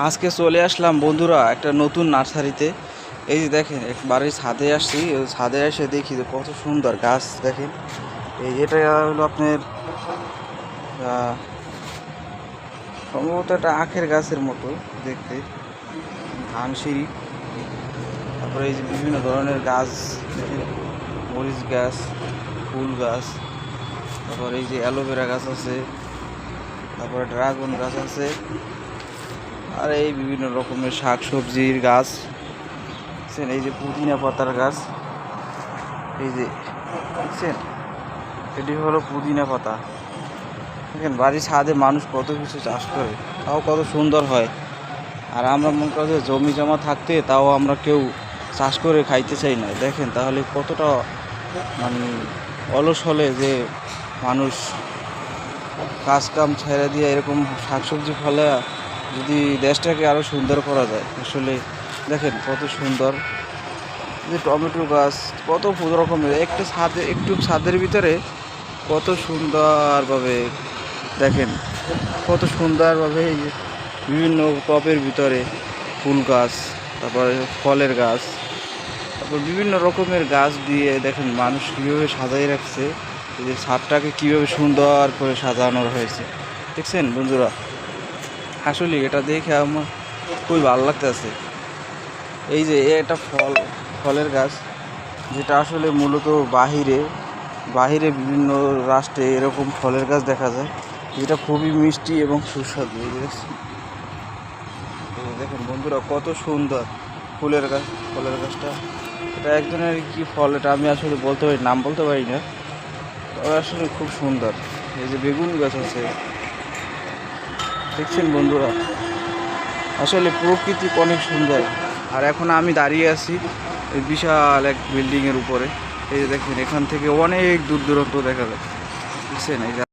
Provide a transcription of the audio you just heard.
আজকে চলে আসলাম বন্ধুরা একটা নতুন নার্সারিতে। এই যে দেখেন বাড়ির ছাদে আসছি, ছাদে এসে দেখি যে কত সুন্দর গাছ দেখেন। এই এটা হলো আপনার সম্ভবত একটা আখের গাছের মতো দেখতে, ধান সিঁড়ি। তারপরে এই যে বিভিন্ন ধরনের গাছ দেখেন, মরিচ গাছ, ফুল গাছ, তারপর এই যে অ্যালোভেরা গাছ আছে, তারপরে ড্রাগন গাছ আছে, আর এই বিভিন্ন রকমের শাক সবজির গাছ। এই যে পুদিনা পাতার গাছ, এই যে দেখছেন এটি হলো পুদিনা পাতা। দেখেন বাড়ির ছাদে মানুষ কত কিছু চাষ করে, তাও কত সুন্দর হয়। আর আমরা মনে করি যে জমি জমা থাকতে তাও আমরা কেউ চাষ করে খাইতে চাই না। দেখেন তাহলে কতটা মানে অলস হলে যে মানুষ কাজ কাম ছেড়ে দিয়ে এরকম শাকসবজি ফলে যদি দেশটাকে আরও সুন্দর করা যায়। আসলে দেখেন কত সুন্দর যে টমেটো গাছ, কত রকমের একটু ছাদের ভিতরে কত সুন্দরভাবে দেখেন, কত সুন্দরভাবে এই যে বিভিন্ন টবের ভিতরে ফুল গাছ, তারপরে ফলের গাছ, তারপর বিভিন্ন রকমের গাছ দিয়ে দেখেন মানুষ কীভাবে সাজাই রাখছে। এই যে ছাদটাকে কীভাবে সুন্দর করে সাজানো হয়েছে দেখছেন বন্ধুরা। আসলে এটা দেখে আমার খুবই ভালো লাগতেছে। এই যে এটা ফলের গাছ, যেটা আসলে মূলত বাহিরে বিভিন্ন রাষ্ট্রে এরকম ফলের গাছ দেখা যায়, যেটা খুবই মিষ্টি এবং সুস্বাদু। দেখেন বন্ধুরা কত সুন্দর ফলের গাছটা। এটা একজনের কি ফল এটা আমি আসলে নাম বলতে পারি না, তবে আসলে খুব সুন্দর। এই যে বেগুন গাছ আছে দেখছেন বন্ধুরা, আসলে প্রকৃতি অনেক সুন্দর। আর এখন আমি দাঁড়িয়ে আছি এই বিশাল এক বিল্ডিংয়ের উপরে। এই যে দেখেন এখান থেকে অনেক দূর দূরান্ত দেখা যায়, বুঝছেন। এই যে